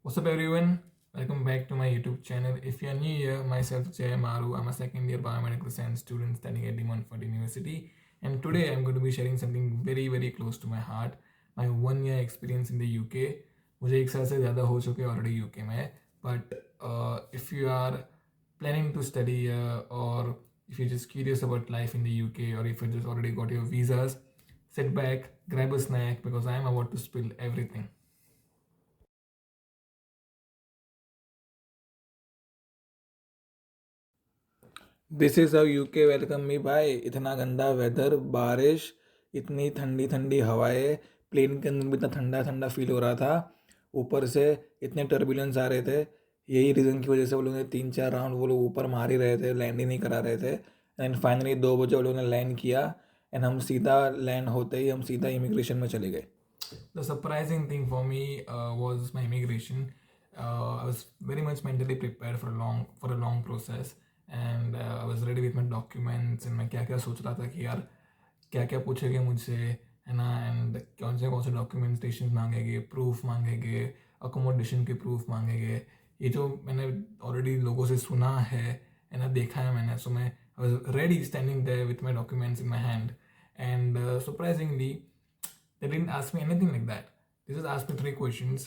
What's up, everyone? Welcome back to my YouTube channel. If you're new here, myself Jay Maru. I'm a second year biomedical science student studying at Montfort University, and today I'm going to be sharing something very close to my heart. My 1 year experience in the UK. मुझे एक साल से ज़्यादा हो चुके हैं already UK में. But if you are planning to study here, or if you're just curious about life in the UK, or if you just already got your visas, sit back, grab a snack because I'm about to spill everything. This is how UK welcome me भाई. इतना गंदा weather, बारिश, इतनी ठंडी ठंडी हवाएं, plane के अंदर भी इतना ठंडा ठंडा फील हो रहा था. ऊपर से इतने टर्बुलेंस आ रहे थे. यही रीज़न की वजह से वो लोगों ने 3-4 राउंड वो लोग ऊपर मार ही रहे थे, लैंड ही नहीं करा रहे थे. एंड फाइनली 2 बजे वो लोगों ने लैंड किया. एंड हम सीधा लैंड होते ही हम सीधा इमिग्रेशन में चले गए. The surprising thing for me was my immigration. I was very much mentally prepared for a long process, and I was ready with my documents. And मैं क्या क्या सोच रहा था कि यार क्या क्या पूछेंगे मुझसे, है ना. एंड कौन से डॉक्यूमेंटेशन मांगेंगे, प्रूफ मांगेंगे, अकोमोडेशन के प्रूफ मांगेंगे. ये जो मैंने ऑलरेडी लोगों से सुना है ना, देखा है मैंने. सो मैं I was ready standing there with my documents in my hand. And surprisingly they didn't ask me anything like that. They just asked me 3 questions.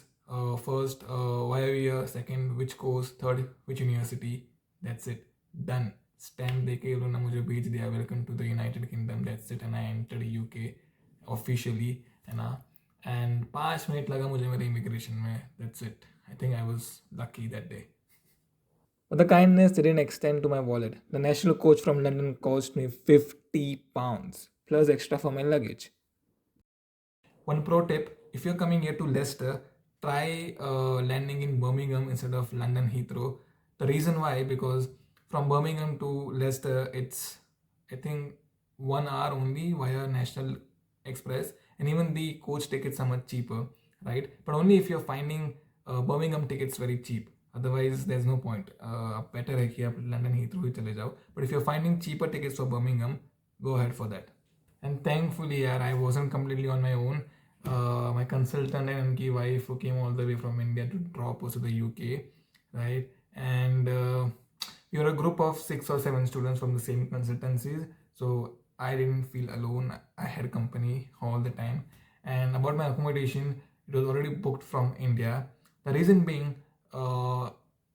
First, why are you here? Second, which course? Third, which university? That's it. Done. Stamp देके उन्होंने मुझे भेज दिया. Welcome to the United Kingdom. That's it. And I entered UK officially. है ना. And 5 minute लगा मुझे मेरे immigration में. That's it. I think I was lucky that day. But the kindness didn't extend to my wallet. The national coach from London cost me £50 plus extra for my luggage. One pro tip: if you're coming here to Leicester, try landing in Birmingham instead of London Heathrow. The reason why, because from Birmingham to Leicester, it's I think 1 hour only via National Express, and even the coach tickets are much cheaper, right? But only if you're finding Birmingham tickets very cheap. Otherwise, there's no point. Better है कि आप London Heathrow ही चले जाओ. But if you're finding cheaper tickets for Birmingham, go ahead for that. And thankfully, यार, I wasn't completely on my own. My consultant and उनकी wife who came all the way from India to drop us to the UK, right? And we were a group of 6 or 7 students from the same consultancies, so I didn't feel alone. I had company all the time. And about my accommodation, it was already booked from India. The reason being,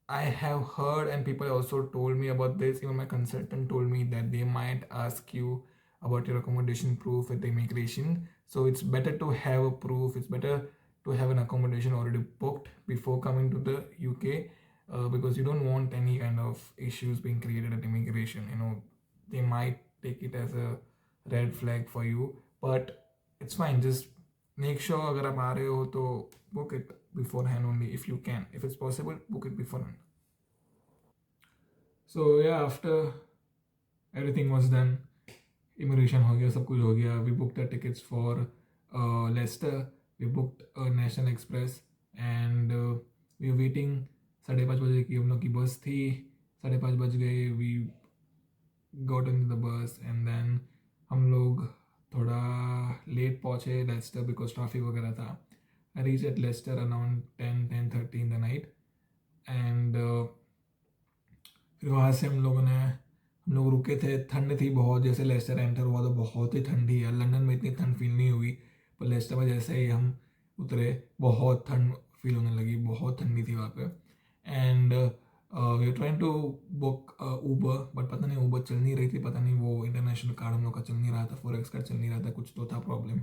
I have heard, and people also told me about this. Even my consultant told me that they might ask you about your accommodation proof at the immigration. So it's better to have a proof. It's better to have an accommodation already booked before coming to the UK, because you don't want any kind of issues being created at immigration. They might take it as a red flag for you, but it's fine. Just make sure अगर आप आ रहे हो तो book it beforehand only if you can. If it's possible, book it beforehand. So yeah, after everything was done, immigration हो गया, सब कुछ हो गया. We booked the tickets for Leicester. We booked a National Express, and we were waiting. 5:30 बजे की हम लोग की बस थी. 5:30 बज गए. We got into the bus, and then हम लोग थोड़ा लेट पहुँचे लेस्टर बिकॉज ट्रैफिक वगैरह था. I reached at Leicester around 10:30 in the night, and फिर वहाँ से हम लोग रुके थे. ठंड थी बहुत. जैसे लेस्टर एंटर हुआ तो बहुत ही ठंडी है. लंदन में इतनी ठंड फील नहीं हुई, पर लेस्टर में जैसे ही हम उतरे बहुत ठंड फील होने लगी. बहुत ठंडी थी वहाँ पे. And we are trying to book Uber, but पता नहीं ऊबर चल नहीं रही थी. पता नहीं वो इंटरनेशनल कार्ड हम लोग का चल नहीं रहा था, फॉरेक्स कार्ड चल नहीं रहा था, कुछ तो था प्रॉब्लम.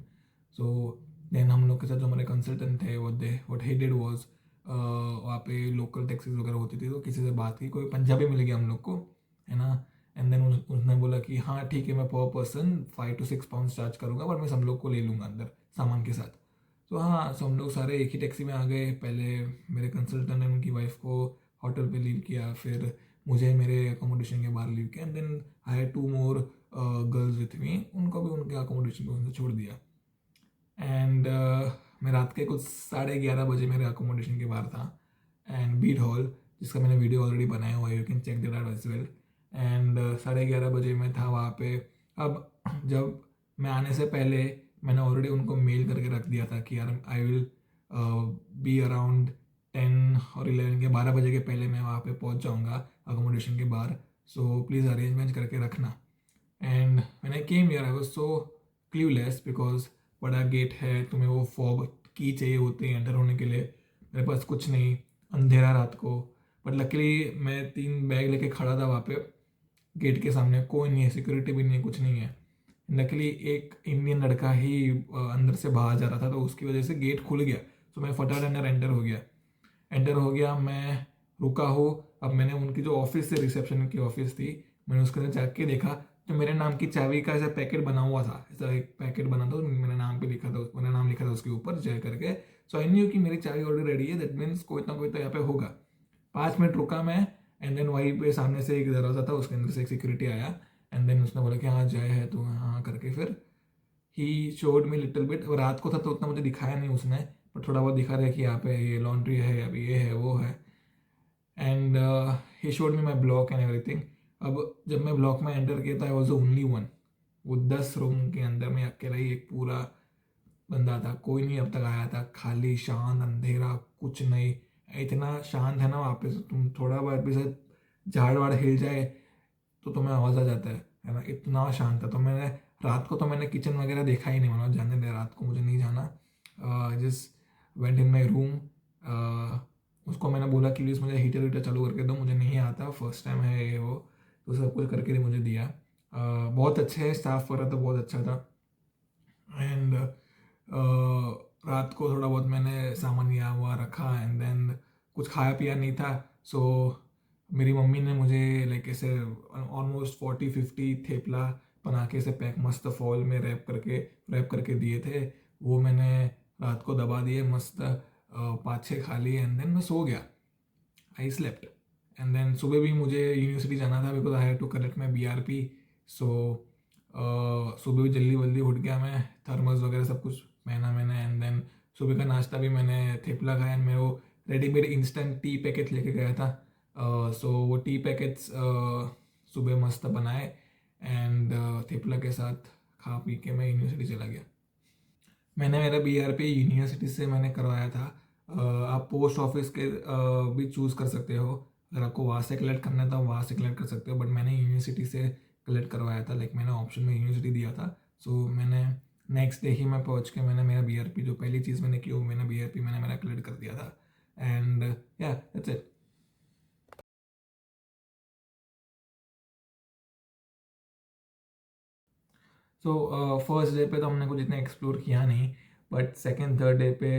सो देन हम लोग के साथ जो हमारे कंसल्टेंट थे, व्हाट ही डिड वाज, वहाँ पे लोकल टैक्सीज वगैरह होती थी, तो किसी से बात की. कोई पंजाबी मिल गया हम लोग को, है ना. एंड देन उसने बोला कि हाँ ठीक है, मैं पर पर्सन 5 to 6 पाउंड चार्ज करूँगा, बट मैं सब लोग को ले लूँगा अंदर सामान के साथ. तो हाँ, सो हम लोग सारे एक ही टैक्सी में आ गए. पहले मेरे कंसल्टेंट ने उनकी वाइफ को होटल पे लीव किया, फिर मुझे मेरे अकोमोडेशन के बाहर लीव किया. And then I had 2 more girls with me. उनको भी उनके अकोमोडेशन पे छोड़ दिया. एंड मैं रात के कुछ 11:30 बजे मेरे अकोमोडेशन के बाहर था, एंड बीट हॉल, जिसका मैंने वीडियो ऑलरेडी बनाया हुआ है, you can check that out as well. And 11:30 बजे मैं था वहाँ पे. अब जब मैं आने से पहले मैंने ऑलरेडी उनको मेल करके रख दिया था कि यार आई विल बी अराउंड 10 और 11 के 12 बजे के पहले मैं वहाँ पे पहुँच जाऊँगा अकोमोडेशन के बाहर. सो प्लीज़ अरेंजमेंट करके रखना. And when I came here I was so clueless because बड़ा गेट है, तुम्हें वो फॉब की चाहिए होती है एंटर होने के लिए. मेरे पास कुछ नहीं, अंधेरा रात को. बट लकीली मैं 3 बैग लेके खड़ा था वहाँ पे गेट के सामने, कोई नहीं है, सिक्योरिटी भी नहीं है, कुछ नहीं है. लकीली एक इंडियन लड़का ही अंदर से बाहर जा रहा था, तो उसकी वजह से गेट खुल गया. तो मैं फटाफट अंदर एंटर हो गया. मैं रुका हूँ. अब मैंने उनकी जो ऑफिस है, रिसेप्शन की ऑफिस थी, मैंने उसके अंदर जाके देखा तो मेरे नाम की चाबी का ऐसा पैकेट बना हुआ था. ऐसा एक पैकेट बना था, मेरा नाम पे लिखा था, मेरा नाम लिखा था उसके ऊपर जय करके. सो आई न्यू कि मेरी चाबी ऑलरेडी रेडी है. दैट मीन्स कोई ना कोई तो यहाँ पे होगा. 5 मिनट रुका मैं. एंड देन वहीं पे सामने से एक दरवाज़ा था, उसके अंदर से एक सिक्योरिटी आया. एंड देन उसने बोला कि हाँ जय है तो, हाँ करके फिर he showed me little bit. रात को था तो उतना मुझे दिखाया नहीं उसने, पर थोड़ा बहुत दिखा रहा है कि यहाँ पे ये लॉन्ड्री है, अभी ये है वो है. And he showed me my block and everything. अब जब मैं ब्लॉक में एंटर किया था, I was the only one. वो 10 रूम के अंदर में अकेला ही एक पूरा बंदा था. कोई नहीं अब तक आया था. खाली शांत अंधेरा, कुछ नहीं. इतना शांत है ना वहाँ पे, तुम थोड़ा बहुत भी से झाड़ वाड़ हिल जाए तो तुम्हें आवाज़ आ जाता है ना. इतना शांत था. तो मैंने रात को तो मैंने किचन वगैरह देखा ही नहीं. मैंने जाने दे, रात को मुझे नहीं जाना. जिस वेंट इन माई रूम. उसको मैंने बोला कि प्लीज़ मुझे हीटर वीटर चालू करके दो, मुझे नहीं आता, फर्स्ट टाइम है ये वो. तो सब कुछ करके मुझे दिया. बहुत अच्छे है, स्टाफ वगैरह तो बहुत अच्छा था. एंड रात को थोड़ा बहुत मैंने सामान लिया हुआ रखा. एंड देन कुछ खाया पिया नहीं था. सो मेरी मम्मी ने मुझे लाइक ऐसे ऑलमोस्ट 40-50 थेपला बना के ऐसे पैक मस्त फॉल में रैप करके दिए थे. वो मैंने रात को दबा दिए मस्त. 5-6 खा लिए. एंड देन मैं सो गया. I slept. एंड देन सुबह भी मुझे यूनिवर्सिटी जाना था because I have to collect my BRP. So सुबह भी जल्दी जल्दी उठ गया मैं. थर्मस वगैरह सब कुछ पहना मैंने. एंड देन सुबह का नाश्ता भी मैंने थेपला खाया. एंड मैं वो रेडीमेड इंस्टेंट टी पैकेट लेके गया था. सो वो टी पैकेट्स सुबह मस्त बनाए. एंड थेपला के साथ खा पी के मैं यूनिवर्सिटी चला गया. मैंने मेरा BRP यूनिवर्सिटी से मैंने करवाया था. आप पोस्ट ऑफिस के भी चूज़ कर सकते हो. अगर आपको वहाँ से कलेक्ट करना है तो वहाँ से कलेक्ट कर सकते हो. बट मैंने यूनिवर्सिटी से कलेक्ट करवाया था. लाइक मैंने ऑप्शन में यूनिवर्सिटी दिया था. सो मैंने नेक्स्ट डे ही मैं पहुँच के मैंने मेरा BRP, जो पहली चीज़ मैंने की वो मैंने BRP मैंने मेरा कलेक्ट कर दिया था. And yeah that's it. So first day पे तो हमने कुछ इतना एक्सप्लोर किया नहीं. बट सेकेंड थर्ड डे पे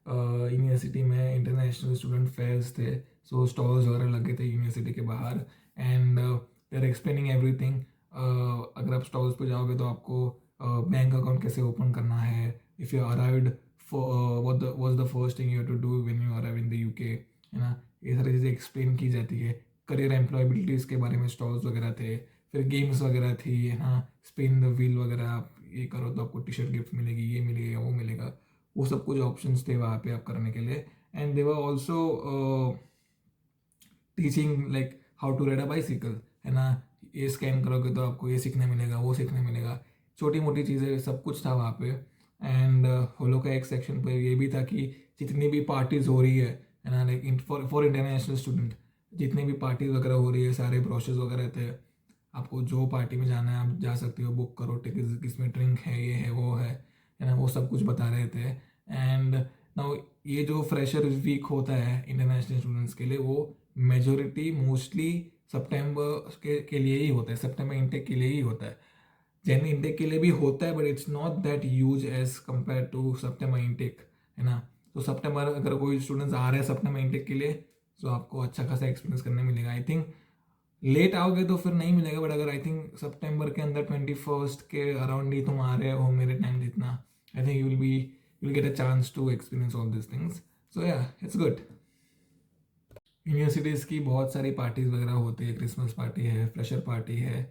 यूनिवर्सिटी में इंटरनेशनल स्टूडेंट फेयर्स थे. सो स्टॉल्स वगैरह लगे थे यूनिवर्सिटी के बाहर. And they are explaining everything. अगर आप स्टॉल्स पे जाओगे तो आपको बैंक अकाउंट कैसे ओपन करना है, if you arrived what was the first thing you have to do when you arrive in the UK, है ना. ये सारी चीज़ें एक्सप्लेन की जाती है. करियर एम्प्लॉयबिलिटीज़ के बारे में स्टॉल्स वगैरह थे. फिर गेम्स वगैरह थी, है ना. स्पिन द व्हील वगैरह, आप ये करो तो आपको टी शर्ट गिफ्ट मिलेगी, ये मिलेगा वो मिलेगा. वो सब कुछ ऑप्शंस थे वहाँ पे आप करने के लिए. And they were also teaching like how to ride a bicycle, है ना. ये स्कैन करोगे तो आपको ये सीखने मिलेगा, वो सीखने मिलेगा. छोटी मोटी चीज़ें सब कुछ था वहाँ पे. एंड होलो का एक सेक्शन पे ये भी था कि जितनी भी पार्टीज हो रही है ना, लाइक फॉर इंटरनेशनल स्टूडेंट, जितनी भी पार्टीज वगैरह हो रही है, सारे ब्रोशर्स वगैरह थे. आपको जो पार्टी में जाना है आप जा सकते हो, बुक करो टिकट, किसमें ड्रिंक है, ये है वो है ना. वो सब कुछ बता रहे थे. एंड नाउ ये जो फ्रेशर वीक होता है इंटरनेशनल स्टूडेंट्स के लिए, वो मेजोरिटी मोस्टली सितंबर के लिए ही होता है, सितंबर इंटेक के लिए ही होता है. जैन इंटेक के लिए भी होता है but it's not that use as compare to September intake, है ना. तो सितंबर अगर कोई स्टूडेंट्स आ रहे हैं सितंबर इंटेक के लिए, तो आपको अच्छा खासा एक्सपीरियंस करने मिलेगा. आई थिंक लेट आओगे तो फिर नहीं मिलेगा. बट अगर आई थिंक सितंबर के अंदर 21st के अराउंड ही तुम आ रहे हो मेरे टाइम जितना, I think you will get a chance to experience all this things. So yeah it's good. Universities की बहुत सारी पार्टीज़ वगैरह होती है. क्रिसमस पार्टी है, फ्रेशर पार्टी है.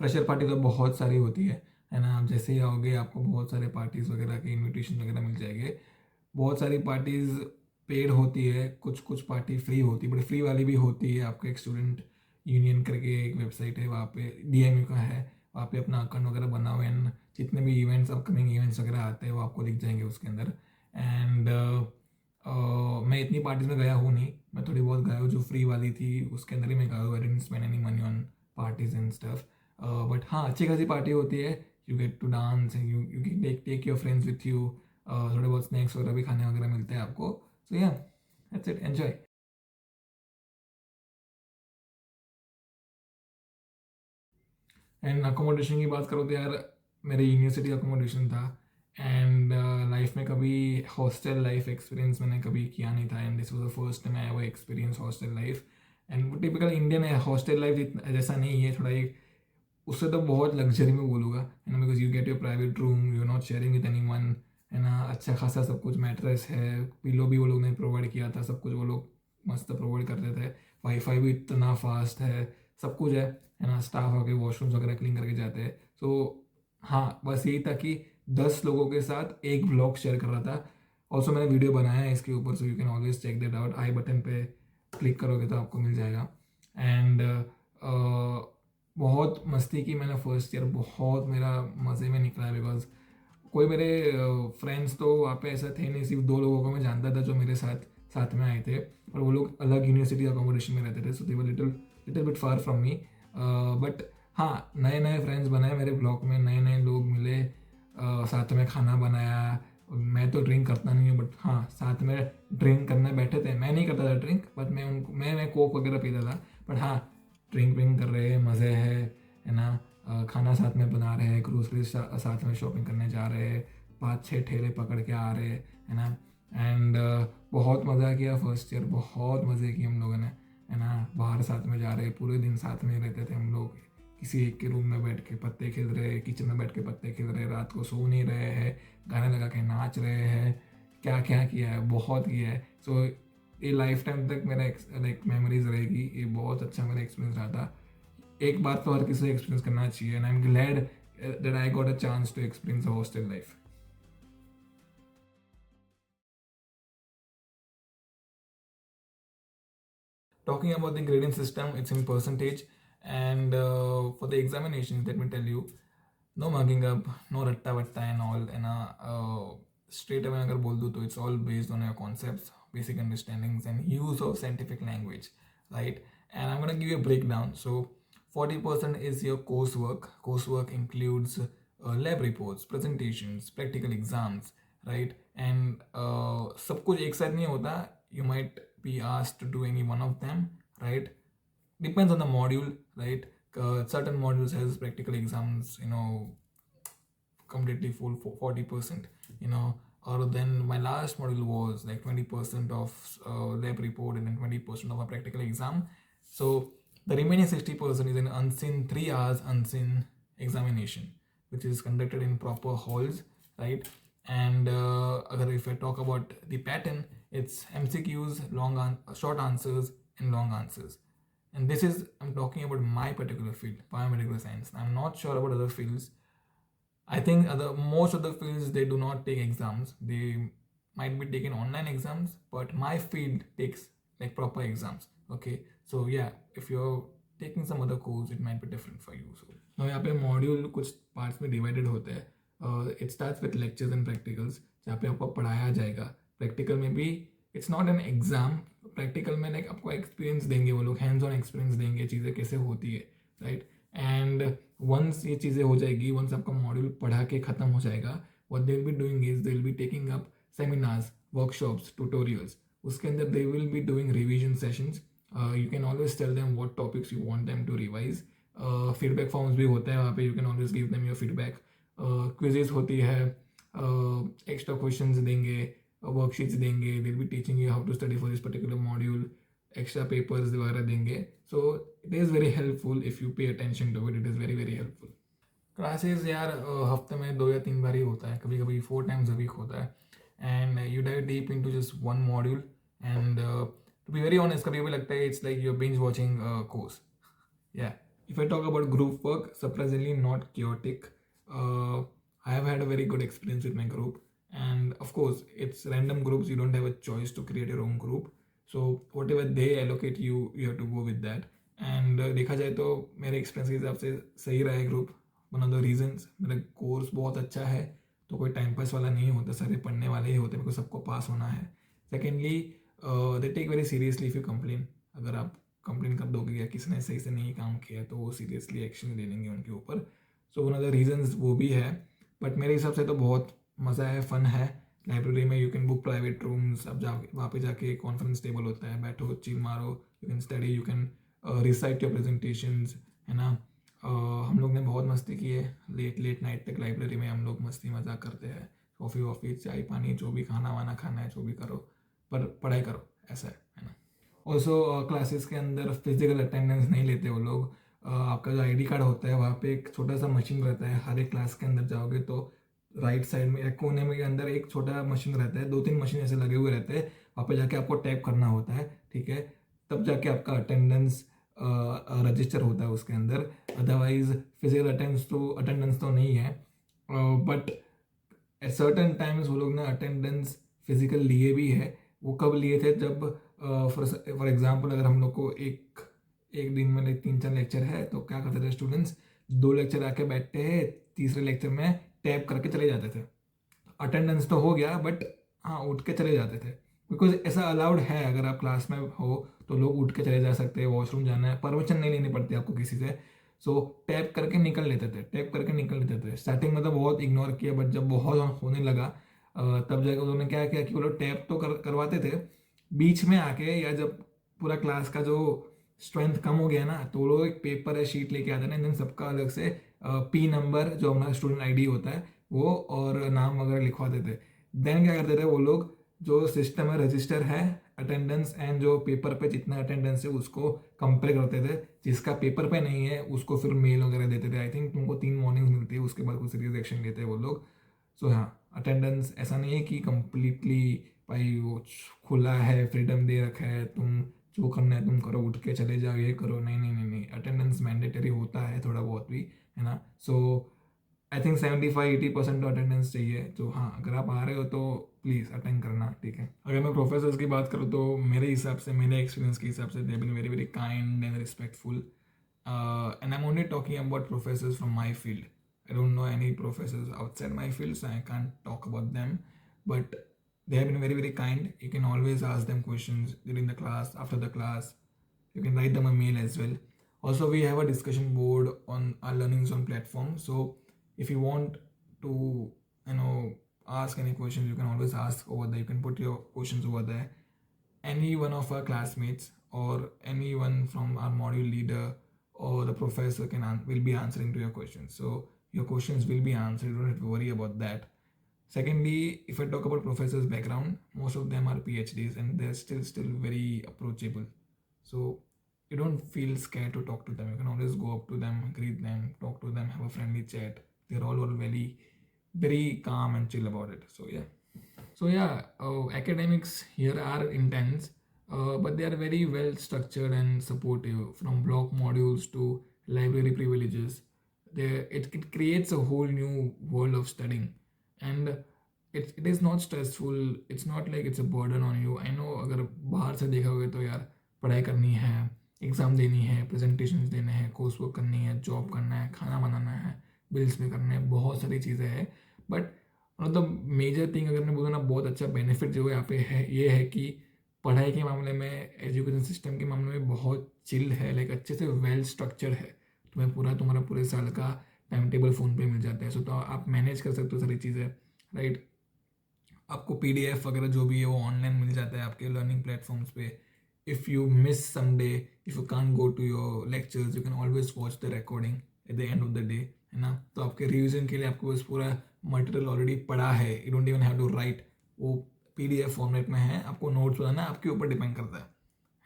फ्रेशर पार्टी तो बहुत सारी होती है ना. आप जैसे ही आओगे आपको बहुत सारे पार्टीज़ वगैरह के इनविटेशन वगैरह मिल जाएंगे. बहुत सारी पार्टीज़ पेड होती है, कुछ कुछ पार्टी फ्री होती है. बट फ्री वाली भी होती है. आपका एक स्टूडेंट यूनियन करके एक वेबसाइट है, वहाँ पे DMU का है, वहाँ पे अपना अकाउंट वगैरह बना हुआ है. जितने भी इवेंट्स, अपकमिंग इवेंट्स वगैरह आते हैं वो आपको दिख जाएंगे उसके अंदर. एंड मैं इतनी पार्टीज में गया हूँ नहीं, मैं थोड़ी बहुत गया हूँ जो फ्री वाली थी उसके अंदर ही मैं गया हूँ। I didn't spend any money on parties and stuff, but हाँ अच्छी खासी पार्टी होती है। You get to dance and you can take your friends with you, थोड़े बहुत स्नैक्स वगैरह भी खाने वगैरह मिलते हैं आपको। सो yeah that's it, enjoy. And accommodation की बात करो तो यार मेरे यूनिवर्सिटी अकोमोडेशन था। एंड लाइफ में कभी हॉस्टल लाइफ एक्सपीरियंस मैंने कभी किया नहीं था, and this was the first time I ever experience hostel life. And typical Indian hostel life जैसा नहीं है, थोड़ा एक उससे तो बहुत लग्जरी में बोलूँगा, है ना, because you get your private room, you not sharing with any one, है ना। अच्छा खासा सब कुछ, मैट्रेस है, पिलो भी वो लोग ने प्रोवाइड किया था, सब कुछ वो लोग मस्त प्रोवाइड करते थे। वाईफाई भी इतना फास्ट है, सब कुछ है ना। स्टाफ आके वॉशरूम्स वगैरह क्लीन करके जाते हैं। सो हाँ, बस यही था कि 10 लोगों के साथ एक ब्लॉग शेयर कर रहा था। ऑल्सो मैंने वीडियो बनाया है इसके ऊपर, so you can always check that out. I button पे क्लिक करोगे तो आपको मिल जाएगा। एंड बहुत मस्ती की मैंने फर्स्ट ईयर, बहुत मेरा मज़े में निकला है। बिकॉज कोई मेरे फ्रेंड्स तो वहाँ पे ऐसा थे नहीं, सिर्फ 2 लोगों को मैं जानता था जो मेरे साथ साथ में आए थे, और वो लोग अलग यूनिवर्सिटी अकोमोडेशन में रहते थे, so they were little little bit far from me. But हाँ, नए नए फ्रेंड्स बनाए मेरे ब्लॉक में, नए नए लोग मिले, साथ में खाना बनाया। मैं तो ड्रिंक करता नहीं हूँ, बट हाँ साथ में ड्रिंक करने बैठे थे। मैं नहीं करता था ड्रिंक, बट मैं कोक वगैरह पीता था। बट हाँ, ड्रिंक विंक कर रहे हैं, मज़े है ना। खाना साथ में बना रहे हैं, ग्रोसरी साथ में शॉपिंग करने जा रहे हैं, 5-6 ठेले पकड़ के आ रहे हैं, है ना। एंड बहुत मज़ा किया फर्स्ट ईयर, बहुत मज़े किए हम लोगों ने, है ना। बाहर साथ में जा रहे हैं, पूरे दिन साथ में रहते थे हम लोग। किसी एक के रूम में बैठ के पत्ते खेल रहे हैं, किचन में बैठ के पत्ते खेल रहे हैं, रात को सो नहीं रहे हैं, गाने लगा के नाच रहे हैं। क्या क्या किया है, बहुत किया है। सो ये लाइफ टाइम तक मेरा लाइक मेमोरीज रहेगी। ये बहुत अच्छा मेरा एक्सपीरियंस रहा था। एक बार तो हर किसी को एक्सपीरियंस करना चाहिए, and I am glad that I got a chance to experience a hostel life. Talking about the grading system, it's in percentage, and for the examinations, let me tell you, no mugging up, no ratta vatta and all, and straight away अगर बोल दूँ तो it's all based on your concepts, basic understandings and use of scientific language, right? And I'm gonna give you a breakdown. So 40% is your coursework. Coursework includes lab reports, presentations, practical exams, right? And सब कुछ एक साथ नहीं होता. You might be asked to do any one of them, right? Depends on the module, right? Certain modules has practical exams, completely full for 40%, or then my last module was like 20% of lab report and then 20% of a practical exam. So the remaining 60% is an unseen 3 hours unseen examination, which is conducted in proper halls, right? And if I talk about the pattern, it's MCQs, short answers, and long answers. And this is, I'm talking about my particular field, biomedical science. I'm not sure about other fields. I think most of the fields they do not take exams. They might be taking online exams, but my field takes like proper exams. Okay, so yeah, if you're taking some other course, it might be different for you. So now यहाँ पे module कुछ parts में divided होते हैं. It starts with lectures and practicals जहाँ पे आपको पढ़ाया जाएगा. प्रैक्टिकल में भी it's not an exam. Practical में लाइक आपको एक्सपीरियंस देंगे वो लोग, हैंड्स ऑन एक्सपीरियंस देंगे, चीज़ें कैसे होती है, राइट. एंड वंस ये चीज़ें हो जाएगी, वंस आपका मॉड्यूल पढ़ा के ख़त्म हो जाएगा, what they will be doing is they will be taking up seminars, workshops, tutorials. उसके अंदर they will be doing revision sessions. You can always tell them what topics you want them to revise. Feedback forms भी होते हैं वहाँ पे, you can always give them your feedback. Quizzes होती है, extra questions देंगे, वर्कशीट्स देंगे, they will be teaching you how to study for this particular module, extra papers वगैरह देंगे. So it is very helpful if you pay attention to it. It is very very helpful. Classes यार हफ्ते में 2 या 3 बार ही होता है, कभी कभी 4 times a week होता है. And you dive deep into just one module. And to be very honest, कभी कभी लगता है it's like you are binge watching course. Yeah. If I talk about group work, surprisingly not chaotic. I have had a very good experience with my group. And of course, it's random groups. You don't have a choice to create your own group. So whatever they allocate you, you have to go with that. And देखा जाए तो मेरे experience के हिसाब से सही रहा है group. One of the reasons, मेरा कोर्स बहुत अच्छा है, तो कोई टाइम पास वाला नहीं होता, सारे पढ़ने वाले ही होते, मेरे को सबको पास होना है. Secondly they take very seriously if you complain. अगर आप कंप्लेन कर दोगे या किसी ने सही से नहीं काम किया तो वो सीरियसली एक्शन ले लेंगे उनके ऊपर. So one of the reasons वो भी है. बट मेरे हिसाब से तो बहुत मज़ा है, फ़न है. लाइब्रेरी में you can book private rooms. अब जा वहाँ पे जाके कॉन्फ्रेंस टेबल होता है, बैठो चिल मारो, you can study, you can recite your presentations, है ना. हम लोग ने बहुत मस्ती की है. लेट लेट नाइट तक लाइब्रेरी में हम लोग मस्ती मजाक करते हैं. कॉफ़ी वॉफ़ी चाय पानी जो भी खाना वाना खाना है जो भी करो, पर पढ़ाई करो, ऐसा है ना. ऑल्सो क्लासेस के अंदर फिजिकल अटेंडेंस नहीं लेते वो लोग. आपका जो आईडी कार्ड होता है वहाँ पे एक छोटा सा मशीन रहता है. हर एक क्लास के अंदर जाओगे तो राइट साइड में या कोने में के अंदर एक छोटा मशीन रहता है. 2-3 मशीन ऐसे लगे हुए रहते हैं. वहाँ पे जाके आपको टैप करना होता है, ठीक है. तब जाके आपका अटेंडेंस रजिस्टर होता है उसके अंदर. अदरवाइज फिजिकल अटेंडेंस तो नहीं है. बट एट सर्टन टाइम्स वो लोग ने अटेंडेंस फिजिकल लिए भी है. वो कब लिए थे, जब फॉर एग्जांपल अगर हम लोग को एक एक दिन में 3-4 लेक्चर है तो क्या करते थे स्टूडेंट्स, 2 लेक्चर आके बैठते हैं, तीसरे लेक्चर में टैप करके चले जाते थे. अटेंडेंस तो हो गया बट हाँ उठ के चले जाते थे. बिकॉज ऐसा अलाउड है. अगर आप क्लास में हो तो लोग उठ के चले जा सकते हैं. वॉशरूम जाना है, परमिशन नहीं लेनी पड़ती आपको किसी से. सो टैप करके निकल लेते थे, टैप करके निकल लेते थे. स्टार्टिंग में तो बहुत इग्नोर किया, बट जब बहुत होने लगा तब जाकर उन्होंने क्या किया कि वो लोग टैप तो करवाते थे बीच में आके, या जब पूरा क्लास का जो स्ट्रेंथ कम हो गया ना तो वो लोग एक पेपर या शीट लेके आते ना, सबका अलग से पी नंबर जो हमारा स्टूडेंट आईडी होता है वो और नाम वगैरह लिखवा देते. देन क्या करते थे वो लोग, जो सिस्टम में रजिस्टर है अटेंडेंस एंड जो पेपर पे जितना अटेंडेंस है उसको कंपेयर करते थे. जिसका पेपर पे नहीं है उसको फिर मेल वगैरह देते थे. आई थिंक तुमको 3 मॉर्निंग्स मिलती है, उसके बाद कुछ सीरियस एक्शन लेते हैं वो लोग. सो हाँ, अटेंडेंस ऐसा नहीं है कि कंप्लीटली भाई वो खुला है, फ्रीडम दे रखा है, तुम जो करना है तुम करो, उठ के चले जाओ, ये करो. नहीं नहीं नहीं नहीं, अटेंडेंस मैंडेटरी होता है थोड़ा बहुत भी, है ना. सो आई थिंक 75-80% तो अटेंडेंस चाहिए. तो हाँ, अगर आप आ रहे हो तो प्लीज़ अटेंड करना, ठीक है. अगर मैं प्रोफेसर्स की बात करूँ तो मेरे हिसाब से, मेरे एक्सपीरियंस के हिसाब से, they been very very kind and respectful. And I am only talking about professors from my field. I don't know any professors outside my field, so I can't talk about them. But they have been very, very kind. You can always ask them questions during the class, after the class. You can write them a mail as well. Also, we have a discussion board on our Learning Zone platform. So if you want to, ask any questions, you can always ask over there. You can put your questions over there. Any one of our classmates or anyone from our module leader or the professor will be answering to your questions. So your questions will be answered. You don't have to worry about that. Secondly, if I talk about professors' background, most of them are PhDs and they're still very approachable. So you don't feel scared to talk to them. You can always go up to them, greet them, talk to them, have a friendly chat. They're all very, very calm and chill about it. So yeah, academics here are intense, but they are very well structured and supportive. From block modules to library privileges, it creates a whole new world of studying. And it is not stressful. It's not like it's a burden on you. I know अगर बाहर से देखोगे तो यार पढ़ाई करनी है, exam देनी है, प्रेजेंटेशंस देने हैं, कोर्स वर्क करनी है, जॉब करना है, खाना बनाना है, बिल्स पे करने हैं, बहुत सारी चीज़ें हैं. But one of the major thing अगर मैं बोलूँ ना, बहुत अच्छा बेनिफिट जो यहाँ पे है ये है कि पढ़ाई के मामले में, एजुकेशन सिस्टम के मामले में बहुत चिल है. लाइक अच्छे से वेल स्ट्रक्चर्ड है. तुम्हें तुम्हारा पूरे साल का टाइम टेबल फ़ोन पे मिल जाता है. सो तो आप मैनेज कर सकते हो सारी चीज़ें, राइट. आपको PDF वगैरह जो भी है वो ऑनलाइन मिल जाता है आपके लर्निंग प्लेटफॉर्म्स पे. If you miss some day, if you can't go to your lectures, you can always watch the recording at the end of the day, है ना. तो आपके रिविजन के लिए आपको बस पूरा मटेरियल ऑलरेडी पड़ा है. You don't even have to write. वो PDF फॉर्मेट में है. आपको नोट्स बनाना आपके ऊपर डिपेंड करता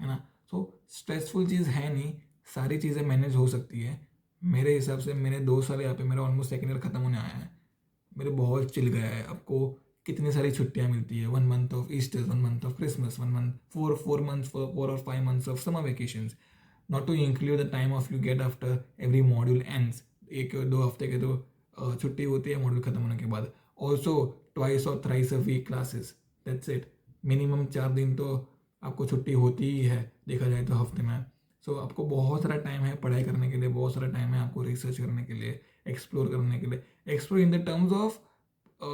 है ना. सो स्ट्रेसफुल चीज़ है नहीं, सारी चीज़ें मैनेज हो सकती है. मेरे हिसाब से मैंने 2 साल यहाँ पे, मेरा ऑलमोस्ट सेकेंड ईयर ख़त्म होने आया है, मेरे बहुत चिल गया है. आपको कितनी सारी छुट्टियाँ मिलती है. 1 month of Easter, 1 month of Christmas, 1 month, 4 months, 4 or 5 months of summer vacations. Not to include the time off you get after every module ends. 1-2 हफ्ते के तो छुट्टी होती है मॉड्यूल ख़त्म होने के बाद. ऑल्सो ट्वाइस और thrice a week classes, that's it. Minimum 4 दिन तो आपको छुट्टी होती ही है देखा जाए तो हफ्ते में. सो आपको बहुत सारा टाइम है पढ़ाई करने के लिए, बहुत सारा टाइम है आपको रिसर्च करने के लिए, एक्सप्लोर करने के लिए. Explore in the terms of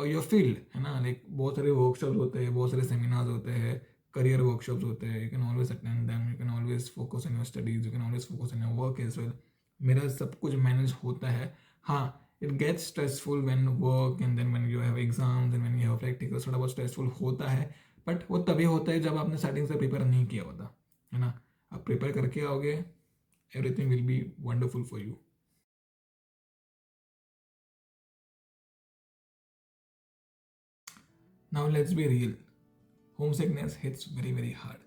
your field, है ना, लाइक बहुत सारे वर्कशॉप्स होते हैं, बहुत सारे सेमिनार्स होते हैं, करियर वर्कशॉप्स होते हैं, you can always attend them, you can always focus on your studies, you can always focus on your work as well. मेरा सब कुछ मैनेज होता है। हाँ, it gets stressful when work and then when you have exams and when you have practicals, थोड़ा बहुत stressful होता है, बट वो तभी होता है जब आपने स्टार्टिंग से प्रिपेयर नहीं किया होता, है ना। आप प्रिपेयर करके आओगे, everything will be wonderful for you. Now let's be real. Homesickness hits very, very hard.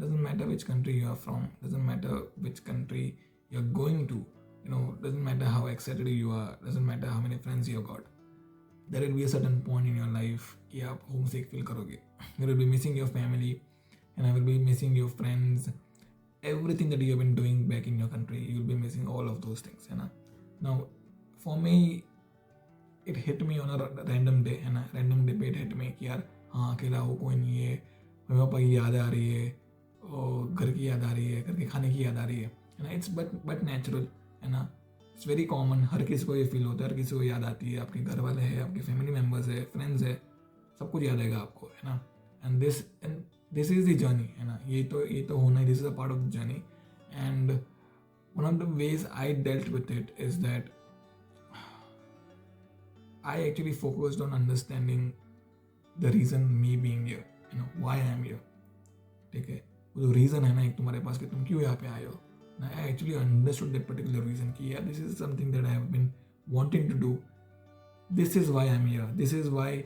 Doesn't matter which country you are from, doesn't matter which country you're going to, doesn't matter how excited you are, doesn't matter how many friends you got. There will be a certain point in your life कि आप homesick feel करोगे. You will be missing your family, and I will be missing your friends. Everything that you have been doing back in your country, you will be missing all of those things, है ना. Now, for me, it hit me on a random day, है ना, random day पे it hit me कि यार हाँ अकेला हो, कोई नहीं है, मम्मी पापा की याद आ रही है, और घर की याद आ रही है, घर के खाने की याद आ रही है ना। इट्स बट नेचुरल, है ना, इट्स वेरी कॉमन, हर किसी को ये फील होता है, हर किसी को याद आती है, आपके घर वाले हैं, आपके फैमिली मेम्बर्स है, फ्रेंड्स है, सब कुछ याद आएगा आपको, है ना। And this is the journey, है ना, ये तो होना है, this is a part of the journey. And one of the ways I dealt with it is that I actually focused on understanding the reason me being here, why I am here. ठीक है, वो जो reason है ना एक तुम्हारे पास कि तुम क्यों यहाँ पे आए हो ना, I actually understood that particular reason कि यार this is something that I have been wanting to do, this is why I am here, this is why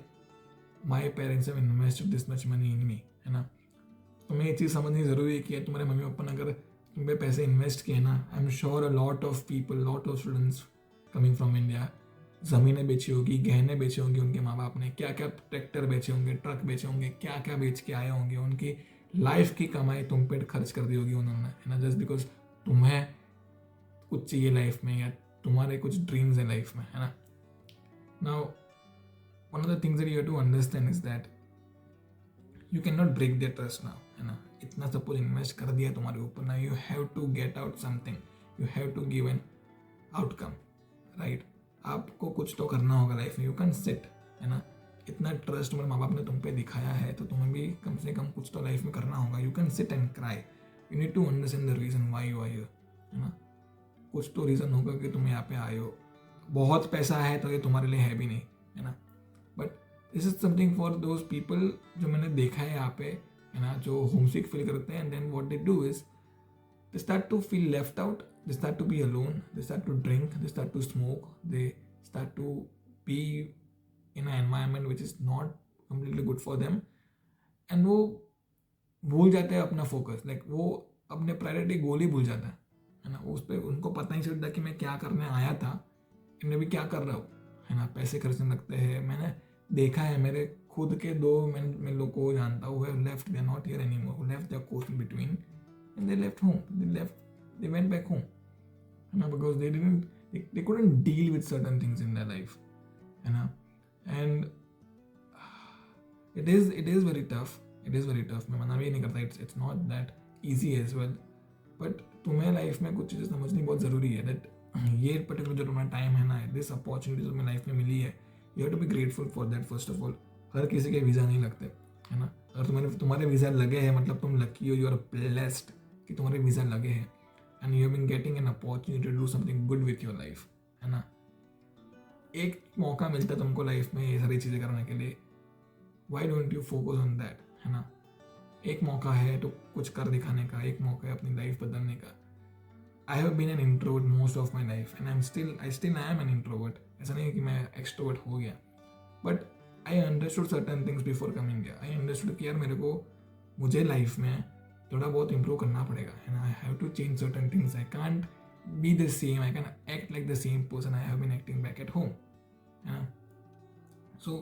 my parents have invested this much money in me, है ना। तुम्हें ये चीज़ समझनी ज़रूरी है कि तुम्हारे मम्मी पापा ने अगर तुम पे पैसे इन्वेस्ट किए ना, I am sure a lot of people, lot of students coming from India, ज़मीनें बेची होगी, गहने बेचे होंगे उनके माँ बाप ने, क्या क्या ट्रैक्टर बेचे होंगे, ट्रक बेचे होंगे, क्या क्या बेच के आए होंगे, उनकी लाइफ की कमाई तुम पे खर्च कर दी होगी उन्होंने, है ना, जस्ट बिकॉज तुम्हें कुछ चाहिए लाइफ में या तुम्हारे कुछ ड्रीम्स हैं लाइफ में, है ना। Now one of the things that you have to understand is that you can not break their trust now, है ना। इतना सब कुछ इन्वेस्ट कर दिया तुम्हारे ऊपर, ना you have to get out something, you have to give an outcome, right. आपको कुछ तो करना होगा लाइफ में, यू कैन सिट, है ना। इतना ट्रस्ट तुम्हारे माँ बाप ने तुम पे दिखाया है तो तुम्हें भी कम से कम कुछ तो लाइफ में करना होगा। You can sit and cry, you need to understand the reason why you are here, है ना। कुछ तो रीज़न होगा कि तुम यहाँ पे आए हो। बहुत पैसा है तो ये तुम्हारे लिए है भी नहीं, है ना। But this is something for those people जो मैंने देखा है यहाँ पे, है ना, जो होमसिक फील करते हैं, and then what they do is they start to feel left out, they start to be alone, they start to drink, they start to smoke, they start to be in an environment which is not completely good for them, and वो भूल जाते हैं अपना focus, like वो अपने priority गोल ही भूल जाता है ना। उस पर उनको पता नहीं चलता कि मैं क्या करने आया था, मैं भी क्या कर रहा हूँ, है ना। पैसे खर्चने लगते हैं, मैंने देखा है मेरे खुद के दो मैं लोग को जानता हूँ, left they not here anymore, left their course in between and they left home, they went back home, you know, because they couldn't deal with certain things in their life, you know. And it is very tough, मैं मना भी नहीं करता, it's not that easy as well, but तुम्हें life में कुछ चीज़ें समझनी बहुत ज़रूरी है, that ये पर्टिकुलर जो तुम्हारा टाइम है ना, दिस अपॉर्चुनिटी जो तुम्हें लाइफ में मिली है, you have to be grateful for that. First of all, हर किसी के वीज़ा नहीं लगते, है ना। अगर तुम्हारे वीज़ा लगे हैं मतलब तुम लकी हो, यू आर ब्लेस्ड कि तुम्हारे वीज़ा लगे हैं, and you have been getting an opportunity to do something good with your life, है ना। एक मौका मिलता है तुमको लाइफ में ये सारी चीज़ें करने के लिए, why don't you focus on that, है ना। एक मौका है तो कुछ कर दिखाने का, एक मौका है अपनी लाइफ बदलने का। I have been an introvert most of my life, and I am an introvert. ऐसा नहीं है कि मैं एक्सट्रोवर्ट हो गया, but I understood certain things before coming here. I understood कि यार मुझे लाइफ में थोड़ा बहुत इम्प्रूव करना पड़ेगा, and I have to change certain things. I can't be the same, I can act like the same person I have been acting back at home, है ना। So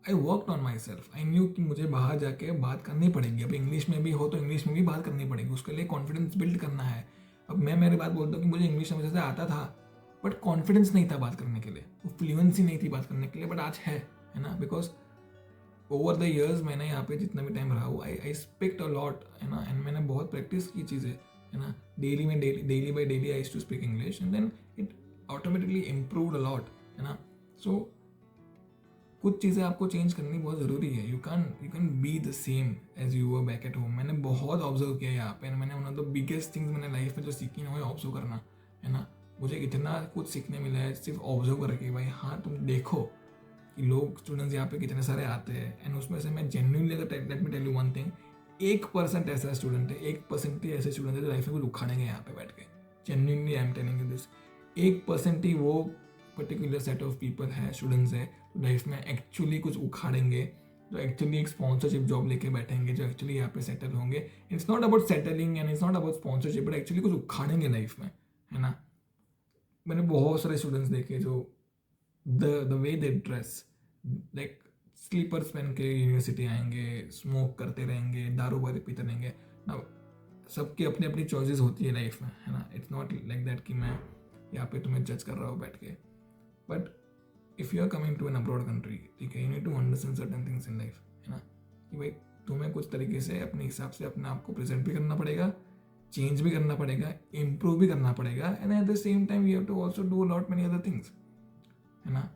I worked on my self. I knew कि मुझे बाहर जाके बात करनी पड़ेगी। अब इंग्लिश में भी हो तो इंग्लिश में भी बात करनी पड़ेगी, उसके लिए कॉन्फिडेंस बिल्ड करना है। अब मैं मेरी बात बोलता हूँ कि मुझे इंग्लिश हमेशा से आता था, बट कॉन्फिडेंस नहीं था बात करने के लिए, वो फ्लुएंसी नहीं थी बात करने के लिए, बट आज है ना। बिकॉज ओवर द ईयर्स मैंने यहाँ पे जितना भी टाइम रहा हूँ, आई स्पीक्ड अ लॉट, है ना, एंड मैंने बहुत प्रैक्टिस की चीज़ें, है ना। Daily by daily I used to speak English, and then it automatically improved a lot, है ना। सो कुछ चीज़ें आपको चेंज करनी बहुत ज़रूरी है. You can be the same as you were back at home. मैंने बहुत ऑब्जर्व किया यहाँ पे. मैंने one of the biggest things मैंने लाइफ में जो सीखी ना वो ऑब्जर्व करना है ना. मुझे इतना कुछ सीखने मिला है सिर्फ ऑब्जर्व करके. भाई हाँ, तुम देखो कि लोग स्टूडेंट्स यहाँ पे कितने सारे आते हैं, एंड उसमें से मैं जेन्युइनली अगर let me tell you one thing, 1% ऐसा स्टूडेंट है, 1% ही ऐसे स्टूडेंट है जो लाइफ में कुछ उखाड़ेंगे यहाँ पे बैठ के. Genuinely I am telling you this. 1% ही वो पर्टिकुलर सेट ऑफ पीपल है, स्टूडेंट्स है, जो लाइफ में एक्चुअली कुछ उखाड़ेंगे, जो एक्चुअली एक स्पॉन्सरशिप जॉब लेके बैठेंगे, जो एक्चुअली यहाँ पे सेटल होंगे. It's not about settling and it's not about sponsorship, but actually कुछ उखाड़ेंगे लाइफ में, है ना. मैंने बहुत सारे स्टूडेंट्स देखे जो the way they dress, like slippers पहन के यूनिवर्सिटी आएंगे, स्मोक करते रहेंगे, दारू वारू पीते रहेंगे ना. सबकी अपनी अपनी चॉइसेस होती है लाइफ में, है ना. इट्स नॉट लाइक दैट कि मैं यहाँ पे तुम्हें जज कर रहा हूँ बैठ के. But if you are coming to an abroad country, ठीक है, you need to understand certain things in life, है ना. कि भाई तुम्हें कुछ तरीके से अपने हिसाब से अपने आप को प्रेजेंट भी करना पड़ेगा, चेंज भी करना पड़ेगा, इम्प्रूव भी करना पड़ेगा, and at the same time you have to also do lot many other things, है ना.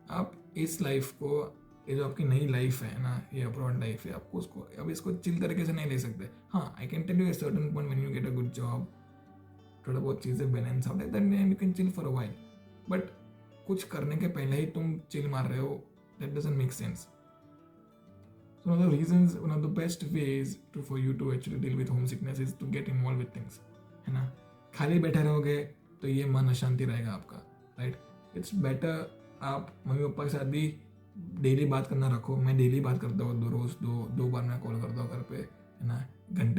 आप इस लाइफ को, ये जो आपकी नई लाइफ है ना, ये अब्रॉड लाइफ है, आपको उसको अब इसको चिल तरीके से नहीं ले सकते. हाँ, I can tell you at certain point when you get a good job, थोड़ा बहुत चीज़ें बैलेंस आउट है, then you can chill for a while. But कुछ करने के पहले ही तुम चिल मार रहे हो, that doesn't make sense. So one of the reasons, one of the best ways for you to actually deal with homesickness is to get involved with things, है ना. खाली बैठे रहोगे तो ये मन अशांति रहेगा आपका, राइट. इट्स बेटर आप मम्मी पापा के साथ भी डेली बात करना रखो. मैं डेली बात करता हूँ, दो बार मैं कॉल करता हूँ घर पे, है ना.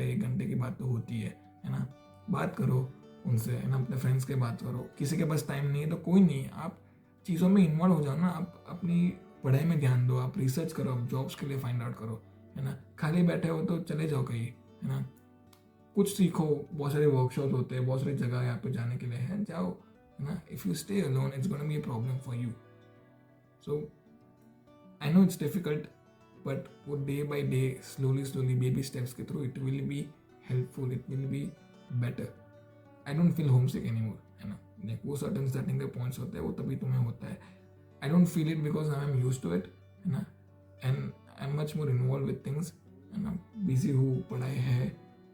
एक घंटे की बात तो होती है ना. बात करो उनसे, है ना. अपने फ्रेंड्स के बात करो. किसी के पास टाइम नहीं है तो कोई नहीं, आप चीज़ों में इन्वॉल्व हो जाओ ना. आप अपनी पढ़ाई में ध्यान दो, आप रिसर्च करो, आप जॉब्स के लिए फाइंड आउट करो, है ना. खाली बैठे हो तो चले जाओ कहीं, है ना. कुछ सीखो. बहुत सारे वर्कशॉप होते हैं, बहुत सारी जगह यहाँ पे जाने के लिए है, जाओ, है ना. If you stay alone it's gonna be a problem for you. So I know it's difficult, but वो day by day slowly baby steps के through it will be helpful, it will be better. I don't feel homesick anymore, है ना. Like वो certain starting के points होते हैं, वो तभी तुम्हें होता है. I don't feel it because I am used to it, है ना. And I'm much more involved with things, है ना. बिजी हूँ, पढ़ाई है,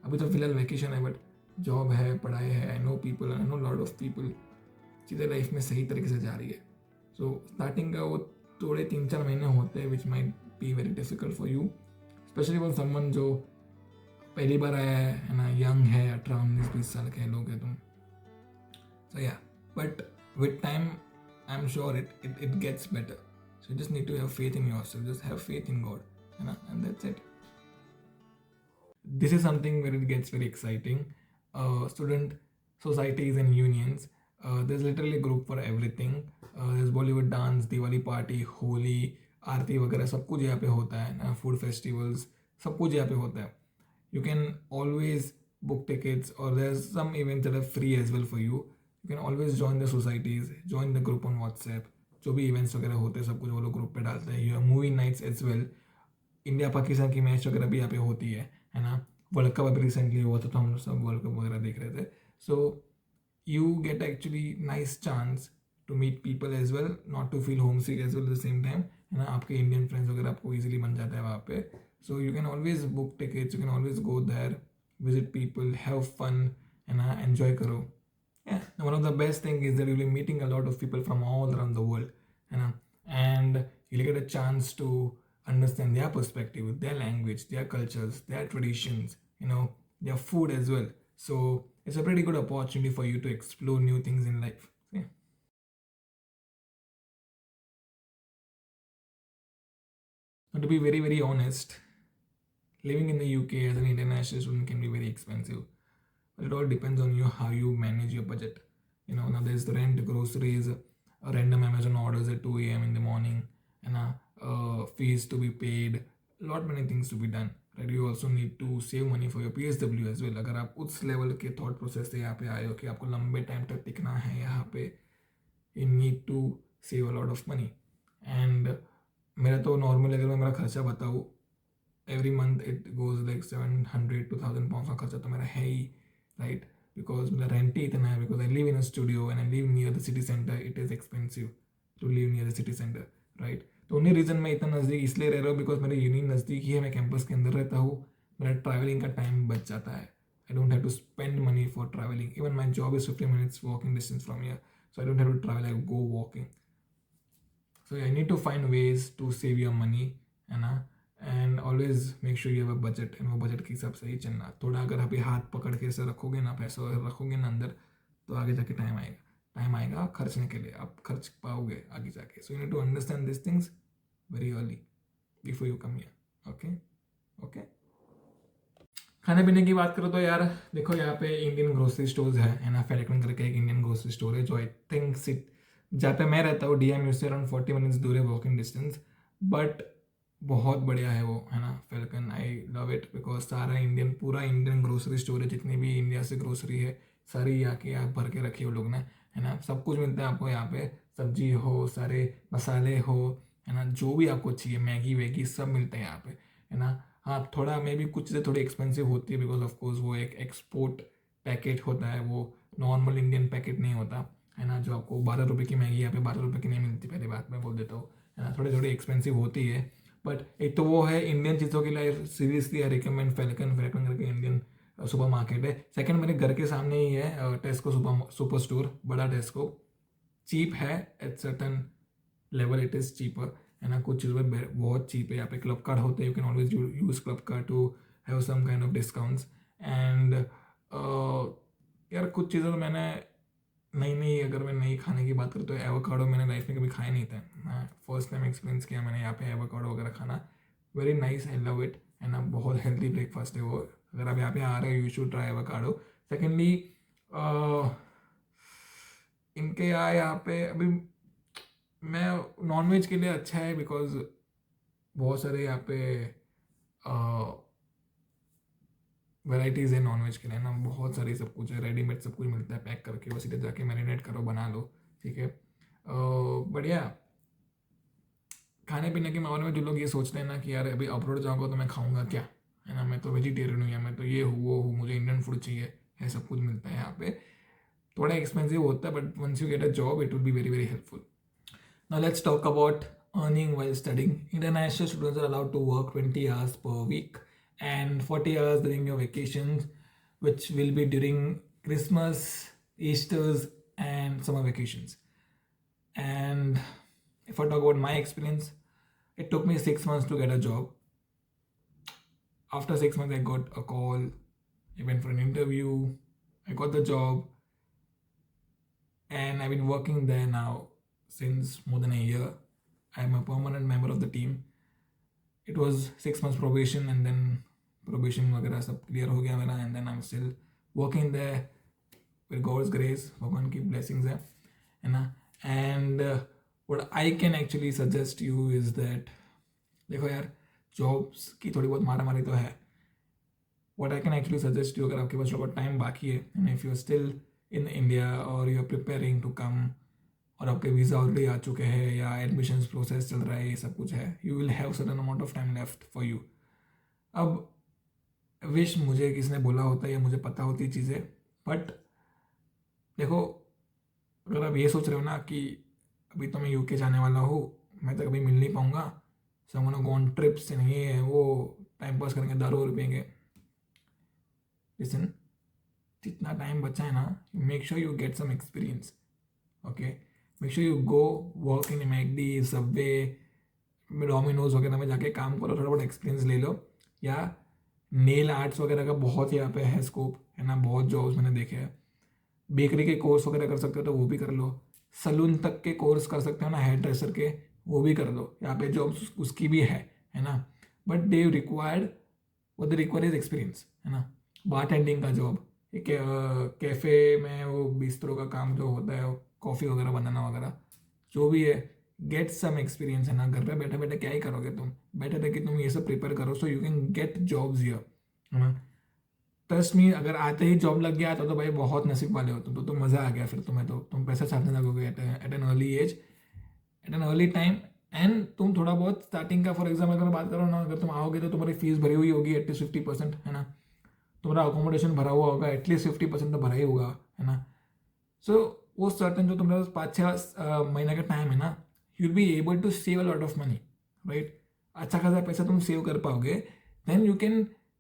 अभी तो फिलहाल वेकेशन है, बट जॉब है, पढ़ाई है. I know people, I know lot of people, चीज़ें लाइफ में सही तरीके से जा रही है. सो स्टार्टिंग का वो थोड़े 3-4 महीने होते हैं which might be very difficult for you, specially for someone जो पहली बार आया है ना, यंग है, 18-19-20 साल के लोग हैं तुम. सो या, but with time I'm sure it gets better. So you just need to have faith in yourself. Just have faith in God, and that's it. This is something where it gets very exciting. Student societies and unions. There's literally a group for everything. There's Bollywood dance, Diwali party, Holi, आरती वगैरह सब कुछ यहाँ पे होता है ना. Food festivals सब कुछ यहाँ पे होता है. You can always book tickets, or there's some events that are free as well for you. You can always join the societies, join the group on WhatsApp. जो भी इवेंट्स वगैरह होते हैं सब कुछ वो लोग ग्रुप पे डालते हैं. Movie nights as well. India Pakistan की मैच वगैरह भी यहाँ पे होती है ना. वर्ल्ड कप अभी रिसेंटली हुआ था तो हम लोग सब वर्ल्ड कप वगैरह देख रहे थे. So you get actually nice chance to meet people as well, not to feel homesick as well at the same time, है ना. आपके इंडियन फ्रेंड्स वगैरह आपको ईजिली बन जाता है वहाँ पे. So you can always book tickets, you can always go there, visit people, have fun, है ना, एन्जॉय करो. Yeah, one of the best thing is that you'll be meeting a lot of people from all around the world, you know, and you'll get a chance to understand their perspective, their language, their cultures, their traditions, their food as well. So it's a pretty good opportunity for you to explore new things in life. Yeah. Now, to be very, very honest, living in the UK as an international student can be very expensive. But it all depends on you, how you manage your budget. Now there's the rent, groceries, random Amazon orders at 2 a.m. in the morning, and fees to be paid, lot many things to be done, right? You also need to save money for your PSW as well. अगर आप उस level के thought process से यहाँ पे आए हो कि आपको लंबे टाइम तक टिकना है यहाँ पे, you need to save a lot of money. And मेरा तो नॉर्मल अगर मैं मेरा खर्चा बताऊँ, every month it goes like 700 to 1000 pounds का खर्चा तो मेरा है ही, right? Because the rent ही इतना है, because I live in a studio and I live near the city center. It is expensive to live near the city center, right? तो उन्हीं reason मैं इतना नज़दीक इसलिए रह रहा हूँ बिकॉज मेरे यूनि नज़दीक ही है, मैं कैंपस के अंदर रहता हूँ, मेरा ट्रैवलिंग का टाइम बच जाता है. I don't have to spend money for traveling. Even my job is 15 minutes walking distance from here, so I don't have to travel. I go walking. So I need to find ways to save your money, है ना, and always make sure you have a budget. and वो budget के हिसाब से ही चलना. थोड़ा अगर अभी हाथ पकड़ के ऐसे रखोगे ना, पैसा रखोगे ना अंदर, तो आगे जाके टाइम आएगा खर्चने के लिए, आप खर्च पाओगे आगे जाके. So you need to understand these things very early before you come here. Okay. खाने पीने की बात करो तो यार देखो, यहाँ पे इंडियन ग्रोसरी स्टोर्स है ना, फेलिकन करके एक इंडियन ग्रोसरी स्टोर है जो आई थिंक सिट जहाँ पे मैं रहता हूँ DMU से अराउंड 40 मिनट्स दूर है वॉकिंग डिस्टेंस, बट बहुत बढ़िया है वो, है ना, फेलिकन. आई लव इट बिकॉज पूरा इंडियन ग्रोसरी स्टोर है, जितनी भी इंडिया से ग्रोसरी है सारी यहाँ के यहाँ भर के रखी है वो लोग ने, है ना. सब कुछ मिलता है आपको यहाँ पे, सब्जी हो, सारे मसाले हो, है ना, जो भी आपको चाहिए, मैगी वैगी सब मिलता है यहाँ पे, है ना. हाँ, थोड़ा मे भी कुछ चीज़ें थोड़ी एक्सपेंसिव होती है बिकॉज ऑफ कोर्स वो एक एक्सपोर्ट पैकेट होता है, वो नॉर्मल इंडियन पैकेट नहीं होता, है ना. जो आपको 12 रुपये की मैगी यहाँ पे 12 रुपये की नहीं मिलती, पहले बात मैं बोल देता हूँ, है ना. थोड़ी एक्सपेंसिव होती है, बट एक तो वो है इंडियन चीज़ों के लिए सीरियसली आई रिकमेंड फेलिकन करके इंडियन सुपर मार्केट है. सेकंड मेरे घर के सामने ही है टेस्को सुपर स्टोर, बड़ा टेस्को. चीप है at certain level, it is cheaper, है ना. कुछ चीज़ों पर बहुत चीप है. यहाँ पे क्लब कार्ड होते हैं, you can always use club card to have some kind of discounts. And यार कुछ चीज़ें तो मैंने नई अगर मैं नई खाने की बात करूँ तो एवोकाडो मैंने लाइफ में कभी खाए नहीं थे. मैं फर्स्ट टाइम एक्सपीरियंस किया मैंने यहाँ पे एवोकाडो वगैरह खाना. Very nice, I love it, है ना. बहुत हेल्दी ब्रेकफास्ट है वो. अगर आप यहाँ पे आ रहे हो you should try avocado. Secondly इनके यहाँ पे अभी मैं नॉनवेज के लिए अच्छा है बिकॉज बहुत सारे यहाँ पे वैराइटीज़ है नॉनवेज के लिए ना, बहुत सारी सब कुछ है, रेडीमेड सब कुछ मिलता है पैक करके, बस सीधे जाके मैरिनेट करो, बना लो, ठीक है. बढ़िया. खाने पीने के मामले में जो लोग ये सोचते हैं ना कि यार अभी अब्रॉड जाऊँगा तो मैं खाऊंगा क्या, है ना, मैं तो वेजिटेरियन हूँ या मैं तो ये हूँ वो हूँ, मुझे इंडियन फूड चाहिए, है, सब कुछ मिलता है यहाँ पे. थोड़ा एक्सपेंसिव होता है but once you get a job it will be very very helpful. Now let's talk about earning while studying. International students are allowed to work 20 hours per week and 40 hours during your vacations, which will be during Christmas, Easter's, and summer vacations. And if I talk about my experience, it took me 6 months to get a job. After 6 months, I got a call. I went for an interview. I got the job. And I've been working there now since more than a year. I'm a permanent member of the team. It was 6 months probation and then probation वगैरह सब clear हो गया मेरा, and then I'm still working there with God's grace, भगवान की blessings है ना. And what I can actually suggest you is that देखो यार jobs की थोड़ी बहुत मारा मारी तो है. What I can actually suggest you, अगर आपके पास थोड़ा टाइम बाकी है and if you're still in India or you're preparing to come और आपके वीज़ा ऑलरेडी आ चुके हैं या एडमिशन्स प्रोसेस चल रहा है, ये सब कुछ है, you will have certain amount of time left for you. अब विश मुझे किसने बोला होता है या मुझे पता होती चीज़ें, बट देखो अगर आप ये सोच रहे हो ना कि अभी तो मैं यूके जाने वाला हूँ, मैं तो कभी मिल नहीं पाऊँगा, so I gonna go on trips and ये वो टाइम पास करेंगे, दारू पिएंगे. लिसन, जितना टाइम बचा है ना, make sure you get some experience. Okay, make sure you go work in McD, Subway, Domino's वगैरह में जाके काम करो, थोड़ा बहुत एक्सपीरियंस ले लो. या नेल आर्ट्स वगैरह का बहुत यहाँ पे है स्कोप, है ना, बहुत जॉब्स मैंने देखे हैं. बेकरी के कोर्स वगैरह कर सकते हो तो वो भी कर लो. सलून तक के कोर्स कर सकते हो ना, हेयर ड्रेसर के, वो भी कर लो. यहाँ पे जॉब्स उसकी भी है ना. बट दे रिक्वायर्ड वो दे रिक्वायर इज एक्सपीरियंस, है ना. बार टेंडिंग का जॉब, एक कैफ़े में वो बिस्तरों का काम जो होता है, कॉफ़ी वगैरह बनाना वगैरह जो भी है, गेट सम एक्सपीरियंस, है ना. घर पे बैठे बैठे क्या ही करोगे तुम, बैठे रह के तुम ये सब प्रिपेयर करो सो you can get jobs here, है ना. ट्रस्ट मी, अगर आते ही जॉब लग गया तो भाई बहुत नसीब वाले हो तुम, तो मज़ा आ गया फिर तुम्हें, तो तुम पैसा छापने लगोगे at an early age, at an early time. And तुम थोड़ा बहुत स्टार्टिंग का, फॉर एग्जाम्पल अगर बात करो ना, अगर तुम आओगे तो तुम्हारी फीस भरी हुई होगी एटलीस्ट 50%, है ना. तुम्हारा अकोमोडेशन भरा हुआ होगा, एटलीस्ट 50% तो भरा ही होगा, है ना. सो वो सर्टन जो तुम्हारे पास 5-6 महीने का टाइम है ना, you'll be able to save a lot of money, right? अच्छा खासा पैसा तुम सेव कर पाओगे, then you can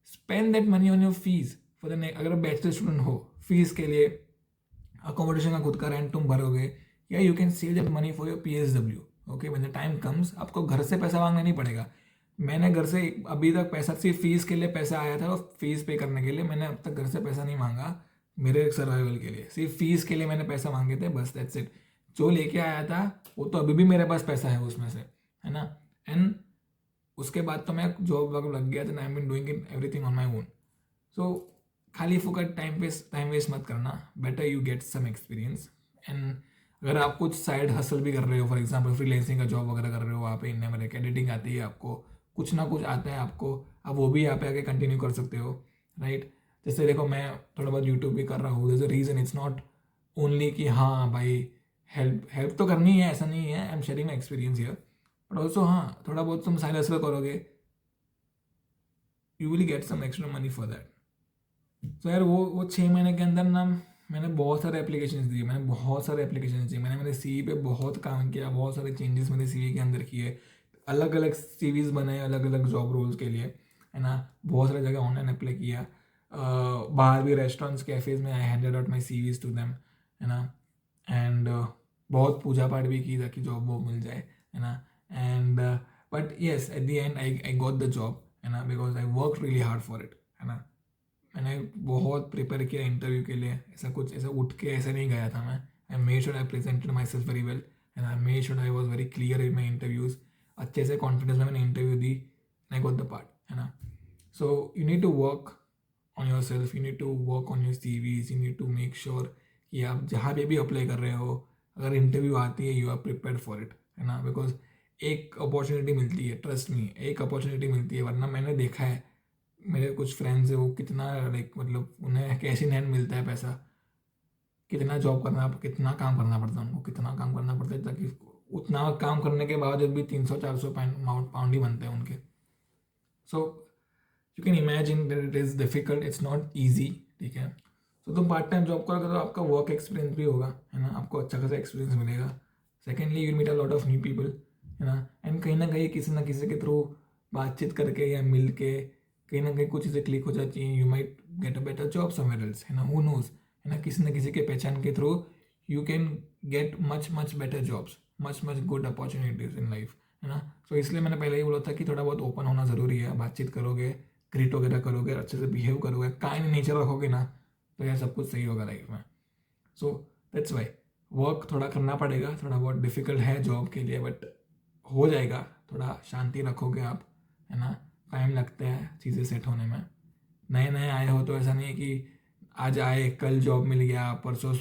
spend that money on your fees for the next, अगर बैचलर स्टूडेंट हो, फीस के लिए अकोमोडेशन का खुद का रेंट तुम भरोगे, या you can save that money for your PSW. Okay, when the time comes आपको घर से पैसा मांगना नहीं पड़ेगा. मैंने घर से अभी तक पैसा, सिर्फ फीस के लिए पैसा आया था, और फीस पे करने के लिए मैंने अब तक घर से पैसा नहीं मांगा. मेरे सर्वाइवल के लिए सिर्फ फीस के लिए मैंने पैसा मांगे थे, बस दैट्स इट. जो लेके आया था वो तो अभी भी मेरे पास पैसा है उसमें से, है ना. एंड उसके बाद तो मैं जॉब वॉब लग गया था, I am been doing it everything on my own. So खाली फुकट टाइम वेस्ट मत करना, better you get some experience. And अगर आप कुछ साइड हसल भी कर रहे हो, फॉर एग्जांपल फ्रीलांसिंग का जॉब वगैरह कर रहे हो, वहाँ पे इंडिया में रह के एडिटिंग आती है आपको, कुछ ना कुछ आता है आपको, आप वो भी यहाँ पे आके कंटिन्यू कर सकते हो, राइट. जैसे देखो मैं थोड़ा बहुत यूट्यूब भी कर रहा हूँ, there is a reason, it's not only कि हाँ भाई हेल्प तो करनी है, ऐसा नहीं है, I am sharing my experience here, but also हाँ थोड़ा बहुत तुम साइड हसल करोगे, you will get some extra money for that. तो यार वो 6 महीने के अंदर ना मैंने बहुत सारे एप्लीकेशंस दिए, मैंने मेरे CV पे बहुत काम किया, बहुत सारे चेंजेस मेरे CV के अंदर किए, अलग अलग CVs बनाए अलग अलग जॉब रोल्स के लिए, है ना. बहुत सारी जगह ऑनलाइन अप्लाई किया, बाहर भी रेस्टोरेंट्स कैफेज में I handed out my CVs to them, है ना. एंड बहुत पूजा पाठ भी की ताकि जॉब वॉब मिल जाए, है ना. And but yes eight the and I got the job, है ना, because I work really hard for it, है ना. मैंने बहुत प्रिपेयर किया इंटरव्यू के लिए, ऐसा उठ के ऐसे नहीं गया था मैं. I made sure I presented my self very well, and I made sure I was very clear in my interviews. अच्छे से कॉन्फिडेंस में मैंने इंटरव्यू दी, and I got the part, है ना. So you need to work on your self, you need to work on your CVs, you need to make sure कि आप जहाँ पे भी अप्लाई कर रहे हो, अगर इंटरव्यू आती है you are prepared for it, है ना. बिकॉज एक अपॉर्चुनिटी मिलती है, ट्रस्ट मी, एक अपॉर्चुनिटी मिलती है, वरना मैंने देखा है मेरे कुछ फ्रेंड्स है वो कितना लाइक मतलब उन्हें कैश इन हैंड मिलता है पैसा, कितना जॉब करना, कितना काम करना पड़ता है उनको, कितना काम करना पड़ता है, ताकि उतना काम करने के बाद भी 300-400 पाउंड ही बनते हैं उनके. सो you can imagine that it is difficult, it's not easy, ठीक है. सो तुम पार्ट टाइम जॉब करोगे तो आपका वर्क एक्सपीरियंस भी होगा, है ना, आपको अच्छा खासा एक्सपीरियंस मिलेगा. Secondly you meet a lot of new people, है ना. एंड कहीं ना कहीं किसी ना किसी के थ्रू बातचीत करके या मिल के कहीं ना कहीं कुछ चीज़ें क्लिक हो जाती हैं, you might get a better job somewhere else, है ना, हु नोज, है ना. किसी न किसी के पहचान के through you can get much better jobs, much good opportunities in life, है ना. तो इसलिए मैंने पहले ही बोला था कि थोड़ा बहुत ओपन होना ज़रूरी है. बातचीत करोगे, ग्रीट वगैरह करोगे, अच्छे से बिहेव करोगे, काइंड नेचर रखोगे ना, तो यार सब कुछ सही होगा लाइफ में. सो दैट्स वाई वर्क थोड़ा करना पड़ेगा, थोड़ा बहुत डिफिकल्ट है जॉब के लिए, बट हो जाएगा. थोड़ा शांति रखोगे आप, है ना. टाइम लगता है चीज़ें सेट होने में. नए नए आए हो तो ऐसा नहीं है कि आज आए कल जॉब मिल गया, परसों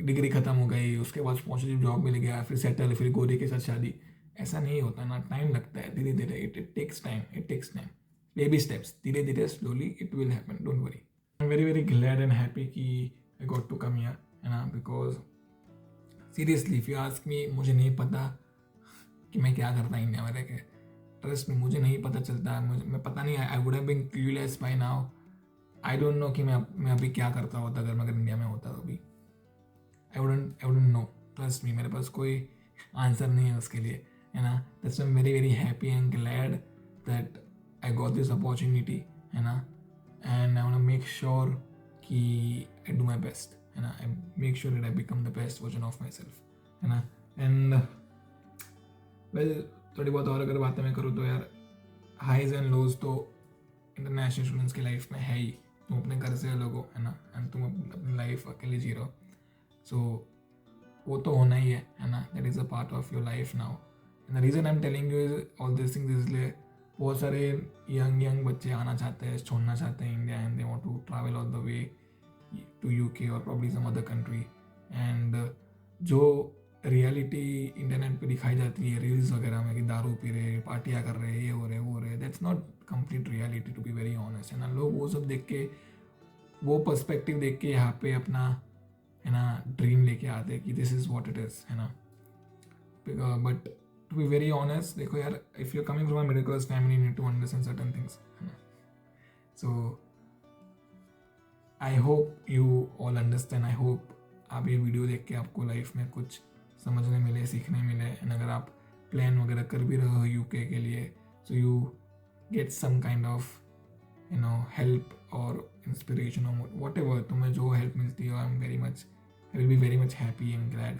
डिग्री ख़त्म हो गई, उसके बाद स्पॉन्सरशिप जॉब मिल गया, फिर सेटल, फिर गोरी के साथ शादी. ऐसा नहीं होता ना, टाइम लगता है, धीरे धीरे. It takes time, baby steps, धीरे धीरे slowly it will happen, don't worry. I am very very glad and happy कि I got to come here, है ना. Because seriously if you ask me, मुझे नहीं पता कि मैं क्या करता इंडिया में रह के. ट्रस्ट में मुझे नहीं पता चलता, मैं पता नहीं, I would have been clueless by now. I don't know कि मैं अभी क्या करता होता अगर इंडिया में होता तो. अभी I wouldn't know, trust me, मेरे पास कोई आंसर नहीं है उसके लिए, है ना. That's I am very very happy and glad that I got this opportunity, है ना. And I want to make sure कि आई डू माई बेस्ट, है ना. I make sure that I become the best version of my self, है ना. And well थोड़ी बहुत और अगर बातें मैं करूँ तो यार, हाइज एंड लोज तो इंटरनेशनल स्टूडेंट्स की लाइफ में है ही. तुम अपने घर से अलग हो, है ना, एंड तुम अपनी लाइफ अकेले जी रहे हो. सो वो तो होना ही है ना. That is a part of your life now. And the reason I am telling you is all this things, इसलिए बहुत सारे यंग बच्चे आना चाहते हैं, छोड़ना चाहते हैं India, and they want to travel all the way to UK और probably some other country. And जो रियलिटी इंटरनेट पे दिखाई जाती है रील्स वगैरह में कि दारू पी रहे, पार्टियाँ कर रहे, ये हो रहे वो हो रहे, that's not complete reality, to be very honest, है ना. लोग वो सब देख के, वो पर्सपेक्टिव देख के यहाँ पे अपना, है ना, ड्रीम लेके आते हैं कि this is what it is, है ना. But to be very honest, देखो यार, if you are coming from a middle class family, you need to understand certain things, है ना. So I hope you all understand. I hope आप ये video देख के आपको लाइफ में कुछ समझने मिले, सीखने मिले. एंड अगर आप प्लान वगैरह कर भी रहे हो यूके के लिए, so you get some kind of help और इंस्पिरेशन और वॉट एवर, तुम्हें जो हेल्प मिलती है, I will be very much happy and glad,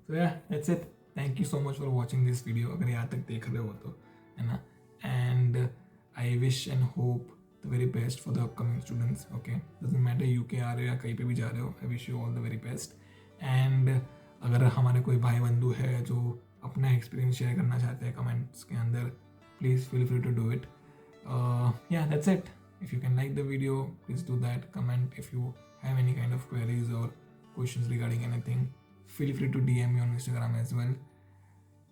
so yeah that's it. Thank you so much for watching this video, अगर यहाँ तक देख रहे हो तो, है ना। And I wish and hope the very best for the upcoming students, okay, doesn't matter UK आ रहे हो या कहीं पे भी जा रहे हो, I wish you all the very best. And अगर हमारे कोई भाई बंधु है जो अपना एक्सपीरियंस शेयर करना चाहते हैं कमेंट्स के अंदर, please feel free to do it. Yeah, that's it. If you can like the video, please do that. Comment if you have any kind of queries or questions regarding anything. Feel free to DM me on Instagram as well.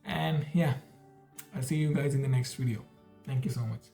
And yeah, I'll see you guys in the next video. Thank you so much.